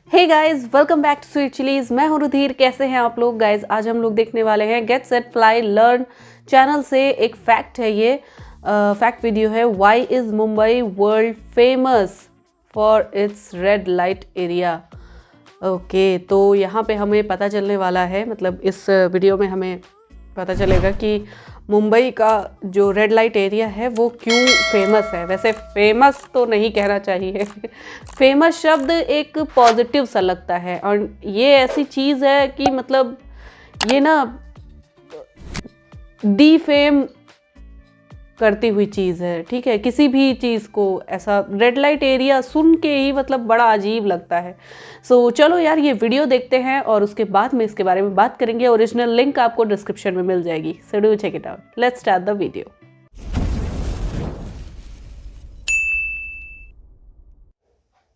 Hey guys, welcome back to Sweet Chillies. मैं हूं रुधिर। कैसे हैं आप लोग गाइस? आज हम लोग देखने वाले हैं get set fly learn channel से एक फैक्ट है। ये फैक्ट वीडियो है, why is Mumbai world famous for its red light area. Okay, तो यहाँ पे हमें पता चलने वाला है, मतलब इस वीडियो में हमें पता चलेगा कि मुंबई का जो रेड लाइट एरिया है वो क्यों फेमस है। वैसे फेमस तो नहीं कहना चाहिए फेमस शब्द एक पॉजिटिव सा लगता है, और ये ऐसी चीज़ है कि मतलब ये ना डीफेम करती हुई चीज़ है। ठीक है, किसी भी चीज़ को ऐसा रेड लाइट एरिया सुन के ही मतलब बड़ा अजीब लगता है। सो चलो यार, ये वीडियो देखते हैं और उसके बाद में इसके बारे में बात करेंगे। ओरिजिनल लिंक आपको डिस्क्रिप्शन में मिल जाएगी, so do check it out. Let's start the video.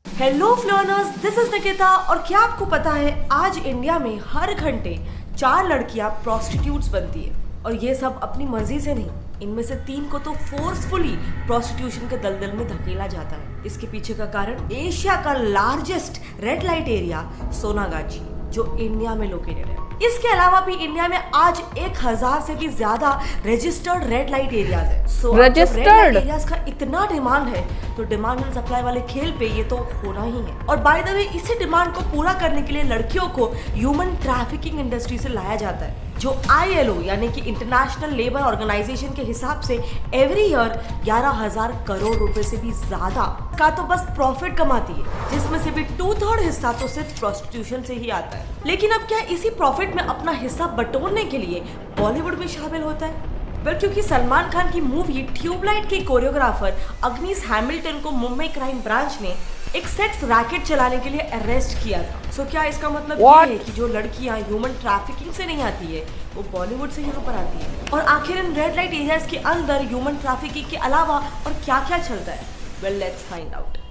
Hello flowners, this is Nikita. और क्या आपको पता है, आज इंडिया में हर घंटे 4 लड़कियां प्रोस्टिट्यूट्स बनती है, और ये सब अपनी मर्जी से नहीं। इनमें से 3 को तो फोर्सफुली प्रोस्टिट्यूशन के दलदल में धकेला जाता है। इसके पीछे का कारण एशिया का लार्जेस्ट रेड लाइट एरिया सोनागाची, जो इंडिया में लोकेटेड है। इसके अलावा भी इंडिया में आज 1000 से भी ज्यादा रजिस्टर्ड रेड लाइट एरियाज है। रेड लाइट एरियाज का इतना डिमांड है, तो डिमांड एंड सप्लाई वाले खेल पे ये तो होना ही है। और बाय द वे, इसी डिमांड को पूरा करने के लिए लड़कियों को ह्यूमन ट्रैफिकिंग इंडस्ट्री से लाया जाता है, जो ILO यानी कि इंटरनेशनल लेबर ऑर्गेनाइजेशन के हिसाब से एवरी ईयर 11,000 करोड़ रुपए से भी ज्यादा का तो बस प्रॉफिट कमाती है, जिसमें से भी 2/3 हिस्सा तो सिर्फ प्रोस्टिट्यूशन से ही आता है। लेकिन अब क्या इसी प्रॉफिट में अपना हिस्सा बटोरने के लिए बॉलीवुड भी शामिल होता है? वेल, क्योंकि सलमान खान की मूवी ट्यूबलाइट के कोरियोग्राफर अग्निस हैमिल्टन को मुंबई क्राइम ब्रांच ने एक सेक्स रैकेट चलाने के लिए अरेस्ट किया था। सो क्या इसका मतलब ये है कि जो लड़कियां ह्यूमन ट्रैफिकिंग से नहीं आती है, वो बॉलीवुड से हीरो पर आती है? और आखिर इन रेड लाइट एरियाज के अंदर ह्यूमन ट्रैफिकिंग के अलावा और क्या क्या चलता है? Well, let's find out.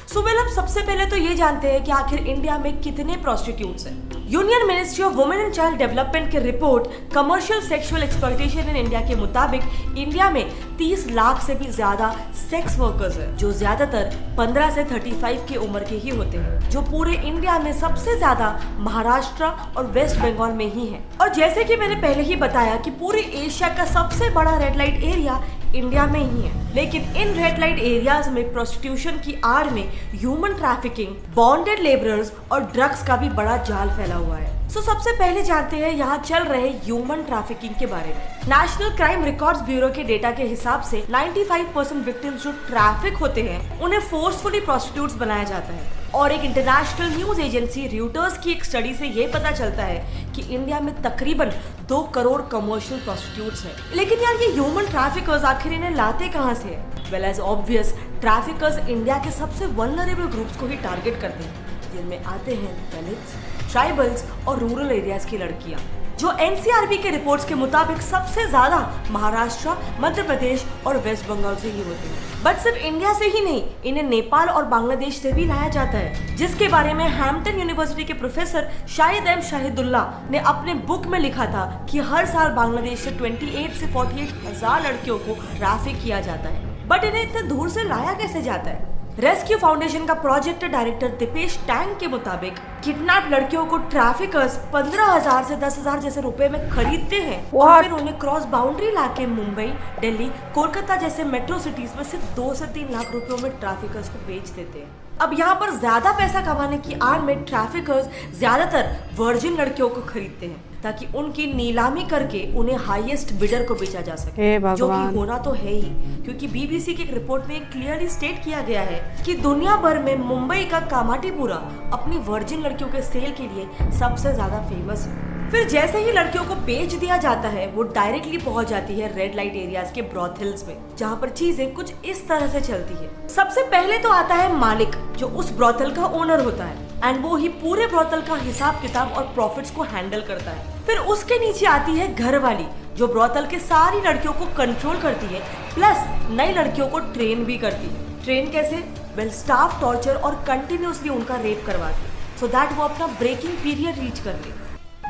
So well, अब सबसे पहले तो ये जानते हैं कि आखिर इंडिया में कितने प्रोस्टिट्यूट्स हैं। Union ministry of women and child development के report commercial sexual exploitation in India के मुताबिक इंडिया में 30 लाख से भी ज्यादा सेक्स वर्कर्स हैं, जो ज्यादातर 15 से 35 की उम्र के ही होते हैं, जो पूरे इंडिया में सबसे ज्यादा महाराष्ट्र और वेस्ट बंगाल में ही है। और जैसे कि मैंने पहले ही बताया कि पूरे एशिया का सबसे बड़ा रेड लाइट एरिया इंडिया में ही है। लेकिन इन रेड लाइट एरियाज में प्रोस्टिट्यूशन की आड़ में ह्यूमन ट्रैफिकिंग, बॉन्डेड लेबरर्स और ड्रग्स का भी बड़ा जाल फैला हुआ है। सो सबसे पहले जानते हैं यहाँ चल रहे ह्यूमन ट्रैफिकिंग के बारे में। नेशनल क्राइम रिकॉर्ड्स ब्यूरो के डेटा के हिसाब से 95% विक्टिम्स जो ट्रैफिक होते हैं, उन्हें फोर्सफुली प्रोस्टिट्यूट्स बनाया जाता है। और एक इंटरनेशनल न्यूज एजेंसी रियूटर्स की एक स्टडी से ये पता चलता है कि इंडिया में तकरीबन 2 करोड़ कमर्शियल प्रोस्टिट्यूट्स हैं। लेकिन यार, ये ह्यूमन ट्रैफिकर्स आखिर इन्हें लाते कहाँ से है? Well, as obvious, traffickers India के सबसे वल्नरेबल ग्रुप्स को ही टारगेट करते हैं, जिनमें आते हैं दलित्स, ट्राइबल्स और रूरल एरियाज की लड़कियां, जो NCRB के रिपोर्ट्स के मुताबिक सबसे ज्यादा महाराष्ट्र, मध्य प्रदेश और वेस्ट बंगाल से ही होते हैं। बट सिर्फ इंडिया से ही नहीं, इन्हें नेपाल और बांग्लादेश से भी लाया जाता है, जिसके बारे में हैम्पटन यूनिवर्सिटी के प्रोफेसर शाहिद एम शाहिदुल्ला ने अपने बुक में लिखा था कि हर साल बांग्लादेश से 28 से 48 हजार लड़कियों को ट्रैफिक किया जाता है। बट इन्हें इतने दूर से लाया कैसे जाता है? रेस्क्यू फाउंडेशन का प्रोजेक्ट डायरेक्टर दीपेश टैंग के मुताबिक किडनैप लड़कियों को ट्रैफिकर्स 15,000 से 10,000 जैसे रुपए में खरीदते हैं, और फिर उन्हें क्रॉस बाउंड्री लाके मुंबई, दिल्ली, कोलकाता जैसे मेट्रो सिटीज में सिर्फ 2 से 3 लाख रुपयों में ट्रैफिकर्स को बेच देते हैं। अब यहाँ पर ज्यादा पैसा कमाने की आड़ में ट्रैफिकर्स ज्यादातर वर्जिन लड़कियों को खरीदते हैं, ताकि उनकी नीलामी करके उन्हें हाईएस्ट बिडर को बेचा जा सके, जो कि होना तो है ही, क्योंकि BBC की एक रिपोर्ट में क्लियरली स्टेट किया गया है कि दुनिया भर में मुंबई का कामाटीपुरा अपनी वर्जिन लड़कियों के सेल के लिए सबसे ज्यादा फेमस है। फिर जैसे ही लड़कियों को बेच दिया जाता है, वो डायरेक्टली पहुंच जाती है रेड लाइट एरियाज के ब्रॉथल्स में, जहां पर चीजें कुछ इस तरह से चलती है। सबसे पहले तो आता है मालिक, जो उस ब्रॉथल का ओनर होता है, एंड वो ही पूरे ब्रॉथल का हिसाब किताब और प्रॉफिट्स को हैंडल करता है। फिर उसके नीचे आती है घरवाली, जो ब्रॉथल के सारी लड़कियों को कंट्रोल करती है, प्लस नई लड़कियों को ट्रेन भी करती है। ट्रेन कैसे? वेल, स्टाफ टॉर्चर और कंटिन्यूसली उनका रेप करवाती है, सो दैट वो अपना ब्रेकिंग पीरियड रीच कर ले।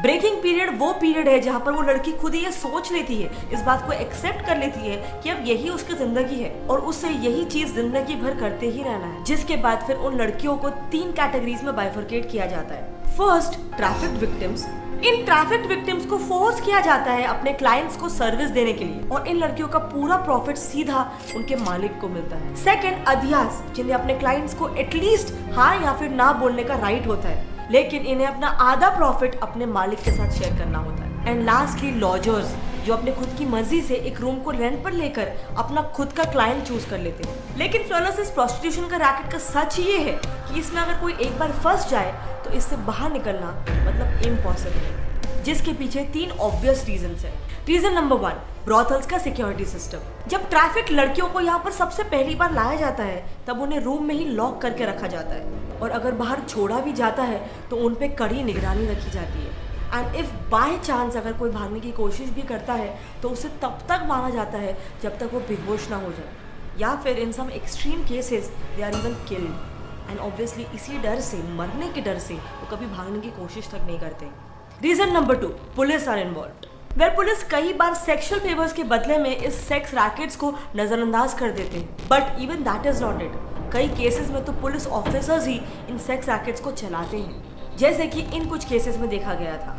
ब्रेकिंग पीरियड वो पीरियड है जहाँ पर वो लड़की खुद ही ये सोच लेती है, इस बात को एक्सेप्ट कर लेती है कि अब यही उसकी जिंदगी है और उससे यही चीज जिंदगी भर करते ही रहना है। जिसके बाद फिर उन लड़कियों को 3 कैटेगरीज में बाइफरकेट किया जाता है। First, trafficked victims. इन ट्रैफिक्ड विक्टिम्स को फोर्स किया जाता है अपने क्लाइंट्स को सर्विस देने के लिए और इन लड़कियों का पूरा प्रॉफिट सीधा उनके मालिक को मिलता है। सेकंड, अध्यास, जिन्हें अपने क्लाइंट्स को एटलीस्ट हाँ या फिर ना बोलने का राइट होता है, लेकिन इन्हें अपना आधा प्रॉफिट अपने मालिक के साथ शेयर करना होता है। एंड लास्टली, लॉजर्स, जो अपने खुद की मर्जी से एक रूम को रेंट पर लेकर अपना खुद का क्लाइंट चूज कर लेते हैं। लेकिन फ्लोनर्स, इस प्रोस्टिट्यूशन का रैकेट का सच ये है कि इसमें अगर कोई एक बार फंस जाए तो इससे बाहर निकलना मतलब इम्पॉसिबल है, जिसके पीछे 3 ऑब्वियस रीजंस है। रीजन नंबर 1, ब्रॉथल्स का सिक्योरिटी सिस्टम। जब ट्रैफिक लड़कियों को यहाँ पर सबसे पहली बार लाया जाता है तब उन्हें रूम में ही लॉक करके रखा जाता है और अगर बाहर छोड़ा भी जाता है तो उन पे कड़ी निगरानी रखी जाती है। एंड इफ बाय चांस अगर कोई भागने की कोशिश भी करता है तो उसे तब तक मारा जाता है जब तक वो बेहोश ना हो जाए, या फिर in some extreme cases they are even killed. And obviously इसी डर से, मरने के डर से, वो कभी भागने की कोशिश तक नहीं करते। Reason number 2, police are involved. Well, police कई बार सेक्सुअल फेवर्स के बदले में इस सेक्स रैकेट्स को नजरअंदाज कर देते हैं, but even that is not it. कई केसेस में तो पुलिस ऑफिसर्स ही इन सेक्स रैकेट्स को चलाते हैं, जैसे कि इन कुछ केसेस में देखा गया था।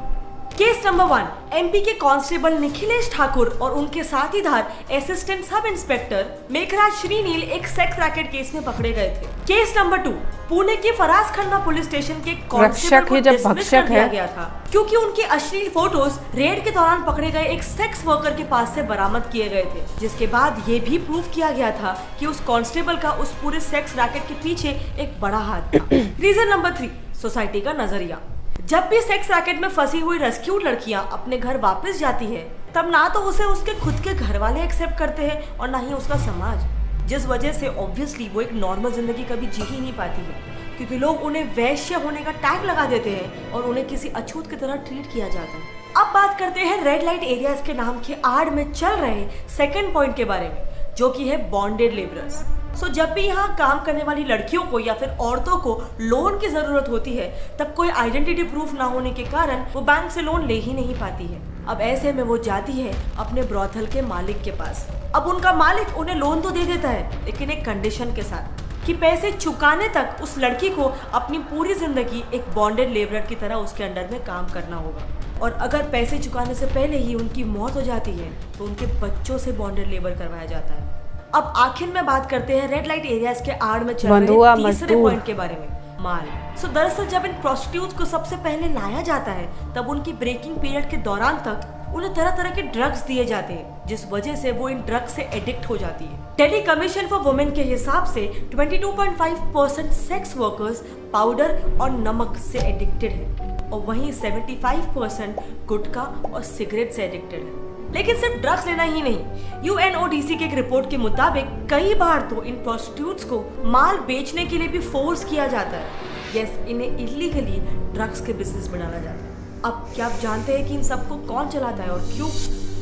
केस नंबर 1, एमपी के कांस्टेबल निखिलेश ठाकुर और उनके साथीदार असिस्टेंट सब इंस्पेक्टर मेघराज श्रीनील एक सेक्स रैकेट केस में पकड़े गए थे। केस नंबर 2, पुणे के फराज खन्ना पुलिस स्टेशन के कांस्टेबल को डिसमिस कर दिया गया था क्योंकि उनकी अश्लील फोटोज रेड के दौरान पकड़े गए एक सेक्स वर्कर के पास से बरामद किए गए थे, जिसके बाद ये भी प्रूव किया गया था कि उस कांस्टेबल का उस पूरे सेक्स रैकेट के पीछे एक बड़ा हाथ था। रीजन नंबर 3, सोसाइटी का नजरिया। जब भी सेक्स रैकेट में फंसी हुई रेस्क्यूड लड़कियां अपने घर वापस जाती है तब ना तो उसे उसके खुद के घर वाले एक्सेप्ट करते हैं और ना ही उसका समाज, जिस वजह से ऑब्वियसली वो एक नॉर्मल जिंदगी कभी जी ही नहीं पाती है, क्योंकि लोग उन्हें वैश्य होने का टैग लगा देते हैं और उन्हें किसी अछूत की तरह ट्रीट किया जाता है। अब बात करते हैं रेड लाइट एरियाज के नाम की आड़ में चल रहे सेकंड पॉइंट के बारे में, जो कि है बॉन्डेड लेबरर्स। सो जब भी यहाँ काम करने वाली लड़कियों को या फिर औरतों को लोन की जरूरत होती है तब कोई आइडेंटिटी प्रूफ ना होने के कारण वो बैंक से लोन ले ही नहीं पाती है। अब ऐसे में वो जाती है अपने ब्रॉथल के मालिक के पास। अब उनका मालिक उन्हें लोन तो दे देता है, लेकिन एक कंडीशन के साथ कि पैसे चुकाने तक उस लड़की को अपनी पूरी जिंदगी एक बॉन्डेड लेबरर की तरह उसके अंडर में काम करना होगा, और अगर पैसे चुकाने से पहले ही उनकी मौत हो जाती है तो उनके बच्चों से बॉन्डेड लेबर करवाया जाता है। अब आखिर में बात करते हैं रेड लाइट एरियाज के आड़ में चल रहे तीसरे पॉइंट के बारे में, माल। सो दरअसल जब इन प्रोस्टिट्यूट्स को सबसे पहले लाया जाता है तब उनकी ब्रेकिंग पीरियड के दौरान तक उन्हें तरह तरह के ड्रग्स दिए जाते हैं, जिस वजह से वो इन ड्रग्स से एडिक्ट हो जाती है। दिल्ली कमीशन फॉर वुमेन के हिसाब से 22.5% सेक्स वर्कर्स पाउडर और नमक से एडिक्टेड है और वहीं 75% गुटखा और सिगरेट से एडिक्टेड है। लेकिन सिर्फ ड्रग्स लेना ही नहीं, UNODC के एक रिपोर्ट के मुताबिक कई बार तो इन प्रोस्टिट्यूट्स को माल बेचने के लिए भी फोर्स किया जाता है। यस, इन्हें इलीगली ड्रग्स के बिजनेस में डाला जाता है। अब क्या आप जानते हैं कि इन सबको कौन चलाता है और क्यों?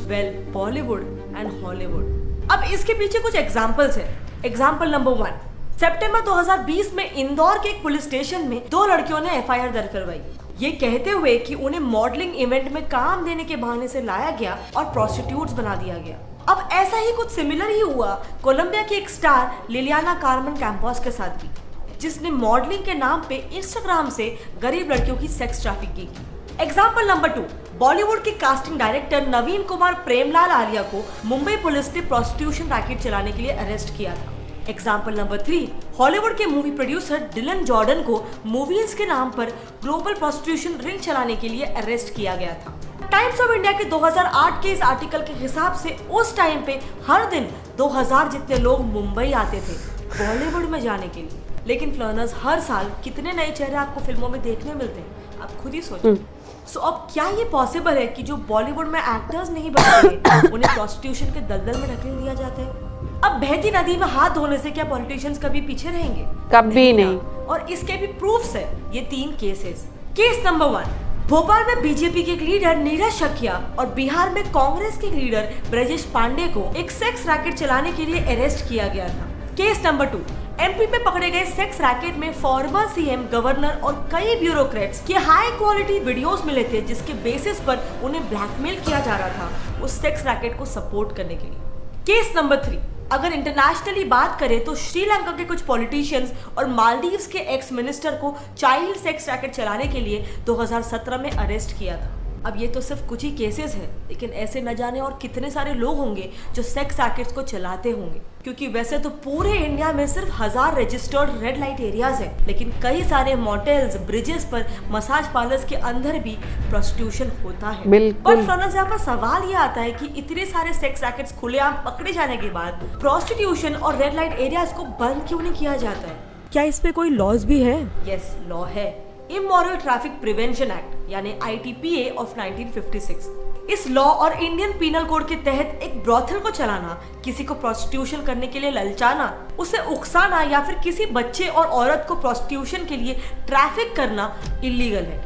Well, Bollywood and Hollywood. अब इसके पीछे कुछ एग्जाम्पल्स हैं। एग्जाम्पल नंबर 1, सितंबर 2020 में इंदौर के एक पुलिस स्टेशन में 2 लड़कियों ने FIR दर्ज करवाई, ये कहते हुए कि उन्हें मॉडलिंग इवेंट में काम देने के बहाने से लाया गया और प्रोस्टिट्यूट्स बना दिया गया। अब ऐसा ही कुछ सिमिलर ही हुआ कोलंबिया की एक स्टार लिलियाना कार्मेन कैंपोस के साथ भी, जिसने मॉडलिंग के नाम पे इंस्टाग्राम से गरीब लड़कियों की सेक्स ट्रैफिकिंग की। एग्जाम्पल नंबर 2, बॉलीवुड के कास्टिंग डायरेक्टर नवीन कुमार प्रेमलाल आर्या को मुंबई पुलिस ने प्रोस्टिट्यूशन रैकेट चलाने के लिए अरेस्ट किया था। एग्जाम्पल नंबर 3, हॉलीवुड के मूवी प्रोड्यूसर डिलन जॉर्डन को मूवीज के नाम पर ग्लोबल प्रोस्टिट्यूशन रिंग चलाने के लिए अरेस्ट किया गया था। टाइम्स ऑफ इंडिया के 2008 के इस आर्टिकल के हिसाब से उस टाइम पे हर दिन 2000 जितने लोग मुंबई आते थे बॉलीवुड में जाने के लिए। लेकिन फ्लर्नर्स, हर साल कितने नए चेहरे आपको फिल्मों में देखने मिलते हैं, आप खुद ही सोचो। सो अब क्या ये पॉसिबल है कि जो बॉलीवुड में एक्टर्स नहीं बनते उन्हें प्रोस्टिट्यूशन के दलदल में ढकेल दिया जाता है? अब बहती नदी में हाथ धोने से क्या पॉलिटिशियंस कभी पीछे रहेंगे? कभी नहीं। और इसके भी प्रूफ्स है ये 3 केसेस। केस नंबर 1, भोपाल में बीजेपी के एक लीडर नीरज शकिया और बिहार में कांग्रेस के लीडर ब्रजेश पांडे को एक सेक्स रैकेट चलाने के लिए अरेस्ट किया गया था। केस नंबर 2, एमपी में पकड़े गए सेक्स रैकेट में फॉर्मर सीएम, गवर्नर और कई ब्यूरोक्रेट्स के हाई क्वालिटी वीडियोस मिले थे, जिसके बेसिस पर उन्हें ब्लैकमेल किया जा रहा था उस सेक्स रैकेट को सपोर्ट करने के लिए। केस नंबर 3, अगर इंटरनेशनली बात करें तो श्रीलंका के कुछ पॉलिटिशियंस और मालदीव्स के एक्स मिनिस्टर को चाइल्ड सेक्स रैकेट चलाने के लिए 2017 में अरेस्ट किया था। अब ये तो सिर्फ कुछ ही केसेस हैं, लेकिन ऐसे न जाने और कितने सारे लोग होंगे जो सेक्स रैकेट्स को चलाते होंगे, क्योंकि वैसे तो पूरे इंडिया में सिर्फ 1000 रजिस्टर्ड रेड लाइट एरियाज हैं, लेकिन कई सारे मोटेल्स, ब्रिजेस पर, मसाज पार्लर्स के अंदर भी प्रोस्टिट्यूशन होता है। पर फ्लोरेंस, यहाँ पर सवाल ये आता है कि इतने सारे सेक्स रैकेट्स खुलेआम पकड़े जाने के बाद प्रोस्टिट्यूशन और रेड लाइट एरियाज को बंद क्यों नहीं किया जाता है? क्या इस पे कोई लॉज भी है? यस, लॉ है, इमोरल ट्रैफिक प्रिवेंशन एक्ट यानी ITPA ऑफ 1956। इस लॉ और इंडियन पीनल कोड के तहत एक ब्रॉथल को चलाना, किसी को प्रोस्टिट्यूशन करने के लिए ललचाना, उसे उकसाना या फिर किसी बच्चे और औरत को प्रोस्टिट्यूशन के लिए ट्रैफिक करना इलीगल है।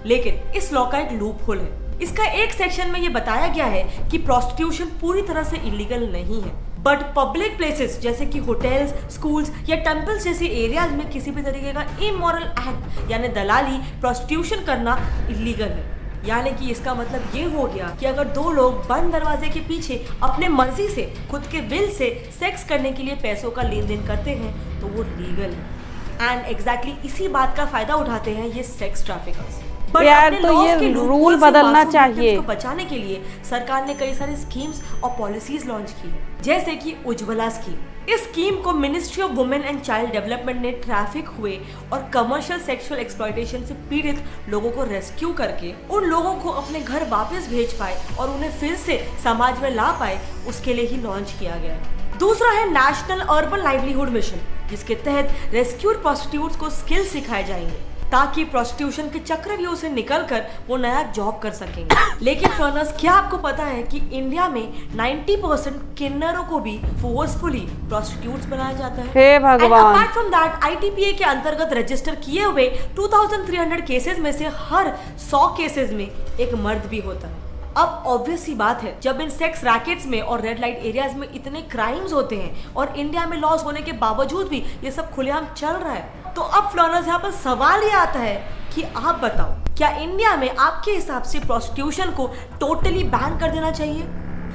लेकिन इस लॉ का एक लूप होल है। इसका एक सेक्शन में ये बताया गया है कि प्रोस्टिट्यूशन पूरी तरह से इलीगल नहीं है, बट पब्लिक प्लेसेस जैसे कि होटल्स, स्कूल्स या टेम्पल्स जैसे एरियाज में किसी भी तरीके का इमोरल एक्ट यानी दलाली, प्रोस्टिट्यूशन करना इलीगल है। यानी कि इसका मतलब ये हो गया कि अगर दो लोग बंद दरवाजे के पीछे अपने मर्जी से, खुद के विल से सेक्स करने के लिए पैसों का लेन देन करते हैं तो वो लीगल है। एंड एग्जैक्टली इसी बात का फायदा उठाते हैं ये सेक्स ट्रैफिकर्स। यार तो ये रूल बदलना चाहिए। बचाने के लिए सरकार ने कई सारी स्कीम्स और पॉलिसीज लॉन्च की है, जैसे कि उज्ज्वला स्कीम। इस स्कीम को ministry of women and child development ने ट्रैफिक हुए और कमर्शियल सेक्सुअल एक्सप्लॉयटेशन से पीड़ित लोगों को रेस्क्यू करके उन लोगों को अपने घर वापस भेज पाए और उन्हें फिर से समाज में ला पाए, उसके लिए ही लॉन्च किया गया है। दूसरा है नेशनल अर्बन लाइवलीहुड मिशन, जिसके तहत रेस्क्यूड प्रोस्टिट्यूट्स को स्किल सिखाए जाएंगे ताकि प्रोस्टिट्यूशन के चक्रव्यूह से निकलकर वो नया जॉब कर सकेंगे। लेकिन फ्लोरेंस, क्या आपको पता है कि इंडिया में 90% किन्नरों को भी फोर्सफुली प्रोस्टिट्यूट्स बनाया जाता है? हे भगवान। अपार्ट फ्रॉम दैट, ITPA के अंतर्गत रजिस्टर किए हुए 2300 केसेस में से हर 100 केसेस में एक मर्द भी होता है। अब ऑब्वियस सी बात है, जब इन सेक्स रैकेट्स में और रेड लाइट एरियाज में इतने क्राइम्स होते हैं और इंडिया में लॉस होने के बावजूद भी ये सब खुलेआम चल रहा है, तो अब फ्लोरेंस, यहाँ पर सवाल ये आता है कि आप बताओ, क्या इंडिया में आपके हिसाब से प्रोस्टिट्यूशन को टोटली बैन कर देना चाहिए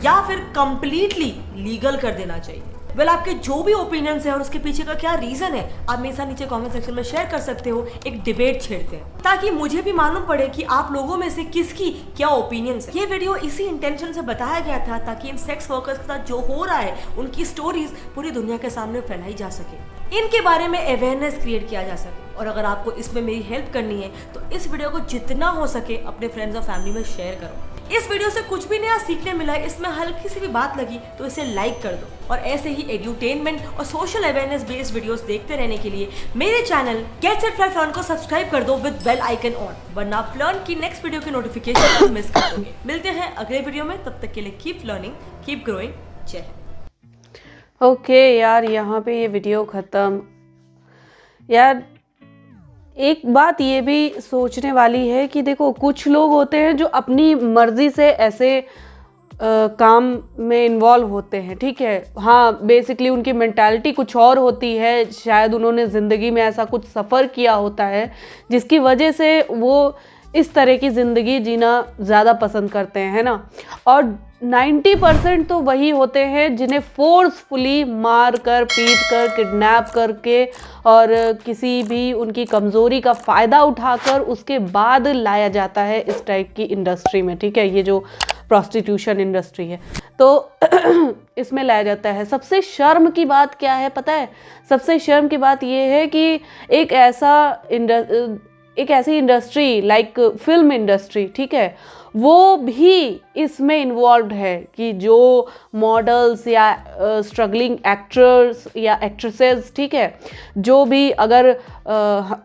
या फिर कंप्लीटली लीगल कर देना चाहिए? वेल, आपके जो भी ओपिनियंस है और उसके पीछे का क्या रीजन है, आप मेरे साथ नीचे कमेंट सेक्शन में शेयर कर सकते हो। एक डिबेट छेड़ते हैं ताकि मुझे भी मालूम पड़े कि आप लोगों में से किसकी क्या ओपिनियंस है। ये वीडियो इसी इंटेंशन से बताया गया था ताकि इन सेक्स वर्कर्स के साथ जो हो रहा है उनकी स्टोरीज पूरी दुनिया के सामने फैलाई जा सके, इनके बारे में अवेयरनेस क्रिएट किया जा सके। और अगर आपको इसमें मेरी हेल्प करनी है तो इस वीडियो को जितना हो सके अपने फ्रेंड्स और फैमिली में शेयर करो। इस वीडियो से कुछ भी नया सीखने मिला है, इसमें हल्की सी भी बात लगी तो इसे लाइक कर दो। और ऐसे ही एड्यूटेनमेंट और सोशल अवेयरनेस बेस्ड वीडियोस देखते रहने के लिए मेरे चैनल गेट सेट फ्लाई फ्लर्न को सब्सक्राइब कर दो विद बेल आइकन ऑन, वरना आप फ्लर्न की नेक्स्ट वीडियो की नोटिफिकेशन मिस कर दोगे। मिलते हैं अगले वीडियो में, तब तक के लिए कीप लर्निंग, कीप ग्रोइंग। जय हिंद। ओके यार, यहाँ पे ये वीडियो खत्म। यार एक बात ये भी सोचने वाली है कि देखो, कुछ लोग होते हैं जो अपनी मर्जी से ऐसे काम में इन्वॉल्व होते हैं, ठीक है। हाँ, बेसिकली उनकी मेंटालिटी कुछ और होती है, शायद उन्होंने ज़िंदगी में ऐसा कुछ सफ़र किया होता है जिसकी वजह से वो इस तरह की ज़िंदगी जीना ज़्यादा पसंद करते हैं, है ना। और 90% तो वही होते हैं जिन्हें फोर्सफुली मार कर, पीट कर, किडनैप करके और किसी भी उनकी कमज़ोरी का फ़ायदा उठाकर उसके बाद लाया जाता है इस टाइप की इंडस्ट्री में, ठीक है। ये जो प्रोस्टिट्यूशन इंडस्ट्री है तो इसमें लाया जाता है। सबसे शर्म की बात क्या है पता है? सबसे शर्म की बात ये है कि एक ऐसी इंडस्ट्री लाइक फिल्म इंडस्ट्री, ठीक है, वो भी इसमें इन्वॉल्व्ड है कि जो मॉडल्स या स्ट्रगलिंग एक्टर्स या एक्ट्रेसेस, ठीक है, जो भी अगर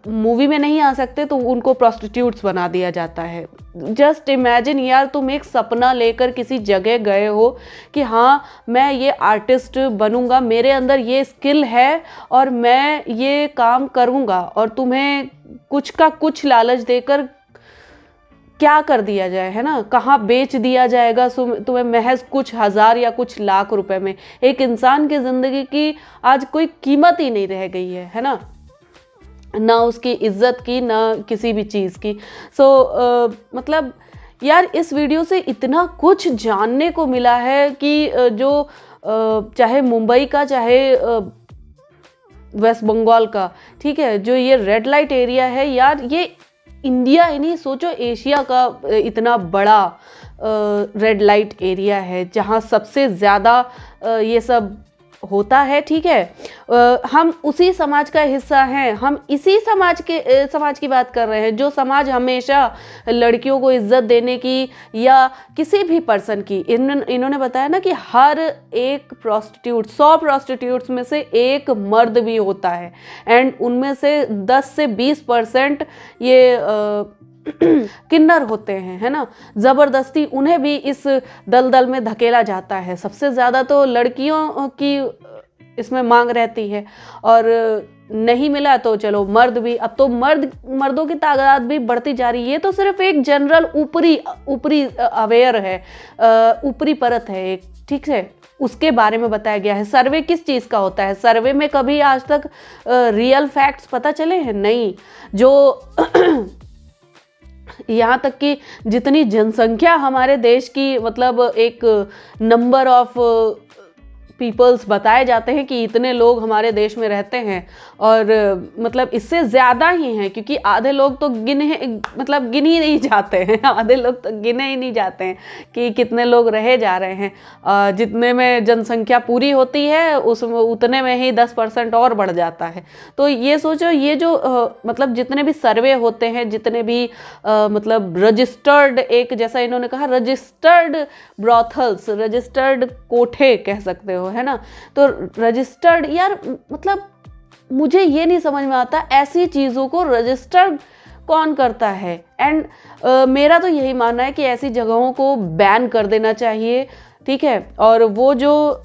मूवी में नहीं आ सकते तो उनको प्रोस्टिट्यूट्स बना दिया जाता है। जस्ट इमेजिन यार, तुम एक सपना लेकर किसी जगह गए हो कि हाँ मैं ये आर्टिस्ट बनूंगा, मेरे अंदर ये स्किल है और मैं ये काम करूंगा, और तुम्हें कुछ का कुछ लालच देकर क्या कर दिया जाए, है ना, कहाँ बेच दिया जाएगा तुम्हें महज कुछ हजार या कुछ लाख रुपए में। एक इंसान की जिंदगी की आज कोई कीमत ही नहीं रह गई है ना, ना उसकी इज्जत की, ना किसी भी चीज की। मतलब यार इस वीडियो से इतना कुछ जानने को मिला है कि जो चाहे मुंबई का, चाहे वेस्ट बंगाल का, ठीक है, जो ये रेड लाइट एरिया है यार, ये इंडिया ही नहीं, सोचो एशिया का इतना बड़ा रेड लाइट एरिया है जहाँ सबसे ज़्यादा ये सब होता है, ठीक है। हम उसी समाज का हिस्सा हैं, हम इसी समाज की बात कर रहे हैं, जो समाज हमेशा लड़कियों को इज्जत देने की या किसी भी पर्सन की, इन्होंने बताया ना कि हर एक प्रोस्टिट्यूट, 100 प्रोस्टिट्यूट्स में से एक मर्द भी होता है, एंड उनमें से 10 से 20% ये किन्नर होते हैं, है ना। जबरदस्ती उन्हें भी इस दलदल में धकेला जाता है। सबसे ज्यादा तो लड़कियों की इसमें मांग रहती है, और नहीं मिला तो चलो मर्द भी। अब तो मर्दों की तादाद भी बढ़ती जा रही है। ये तो सिर्फ एक जनरल ऊपरी अवेयर है, ऊपरी परत है एक, ठीक है, उसके बारे में बताया गया है। सर्वे किस चीज का होता है? सर्वे में कभी आज तक रियल फैक्ट्स पता चले हैं? नहीं। जो यहाँ तक कि जितनी जनसंख्या हमारे देश की, मतलब एक नंबर ऑफ पीपल्स बताए जाते हैं कि इतने लोग हमारे देश में रहते हैं, और मतलब इससे ज़्यादा ही हैं, क्योंकि आधे लोग तो गिन ही नहीं जाते हैं, आधे लोग तो गिने ही नहीं जाते हैं कि कितने लोग रहे जा रहे हैं। जितने में जनसंख्या पूरी होती है उतने में ही 10% और बढ़ जाता है। तो ये सोचो, ये जो मतलब जितने भी सर्वे होते हैं, जितने भी मतलब रजिस्टर्ड, एक जैसा इन्होंने कहा रजिस्टर्ड ब्रॉथल्स, रजिस्टर्ड कोठे कह सकते हो, है ना। तो रजिस्टर्ड, यार मतलब मुझे ये नहीं समझ में आता ऐसी चीजों को रजिस्टर्ड कौन करता है। एंड मेरा तो यही मानना है कि ऐसी जगहों को बैन कर देना चाहिए, ठीक है। और वो जो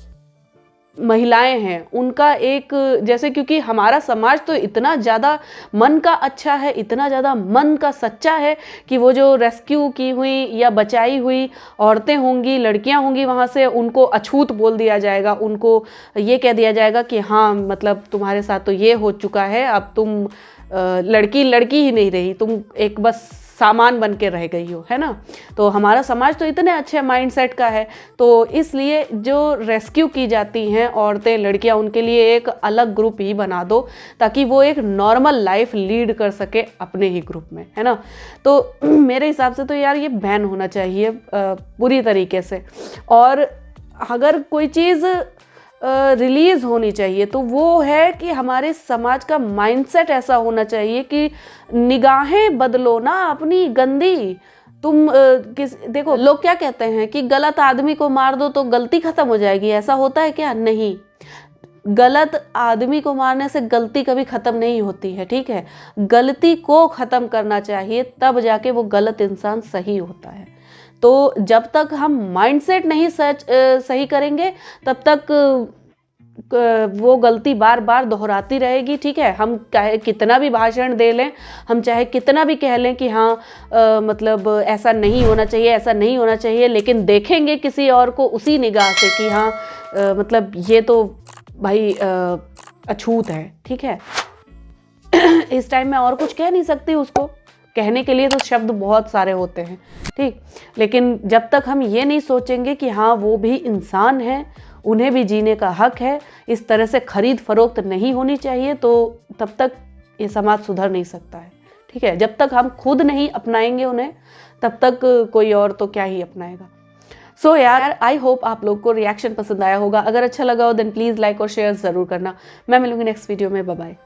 महिलाएं हैं उनका एक जैसे, क्योंकि हमारा समाज तो इतना ज़्यादा मन का अच्छा है, इतना ज़्यादा मन का सच्चा है कि वो जो रेस्क्यू की हुई या बचाई हुई औरतें होंगी, लड़कियां होंगी, वहाँ से उनको अछूत बोल दिया जाएगा, उनको ये कह दिया जाएगा कि हाँ मतलब तुम्हारे साथ तो ये हो चुका है, अब तुम लड़की ही नहीं रही, तुम एक बस सामान बन के रह गई हो, है ना। तो हमारा समाज तो इतने अच्छे माइंडसेट का है, तो इसलिए जो रेस्क्यू की जाती हैं औरतें, लड़कियां, उनके लिए एक अलग ग्रुप ही बना दो, ताकि वो एक नॉर्मल लाइफ लीड कर सके अपने ही ग्रुप में, है ना। तो मेरे हिसाब से तो यार ये बैन होना चाहिए पूरी तरीके से। और अगर कोई चीज़ रिलीज होनी चाहिए तो वो है कि हमारे समाज का माइंडसेट ऐसा होना चाहिए कि निगाहें बदलो ना अपनी गंदी। तुम देखो लोग क्या कहते हैं कि गलत आदमी को मार दो तो गलती खत्म हो जाएगी, ऐसा होता है क्या? नहीं, गलत आदमी को मारने से गलती कभी खत्म नहीं होती है, ठीक है। गलती को खत्म करना चाहिए, तब जाके वो गलत इंसान सही होता है। तो जब तक हम माइंडसेट नहीं सही करेंगे तब तक वो गलती बार बार दोहराती रहेगी, ठीक है। हम चाहे कितना भी भाषण दे लें, हम चाहे कितना भी कह लें कि हाँ मतलब ऐसा नहीं होना चाहिए, ऐसा नहीं होना चाहिए, लेकिन देखेंगे किसी और को उसी निगाह से कि हाँ मतलब ये तो भाई अछूत है, ठीक है। इस टाइम मैं और कुछ कह नहीं सकती उसको, कहने के लिए तो शब्द बहुत सारे होते हैं, ठीक। लेकिन जब तक हम ये नहीं सोचेंगे कि हाँ वो भी इंसान है, उन्हें भी जीने का हक है, इस तरह से खरीद फरोख्त नहीं होनी चाहिए, तो तब तक ये समाज सुधर नहीं सकता है, ठीक है। जब तक हम खुद नहीं अपनाएंगे उन्हें, तब तक कोई और तो क्या ही अपनाएगा। सो यार आई होप आप लोग को रिएक्शन पसंद आया होगा। अगर अच्छा लगा हो देन प्लीज़ लाइक और शेयर ज़रूर करना। मैं मिलूंगी नेक्स्ट वीडियो में। Bye bye.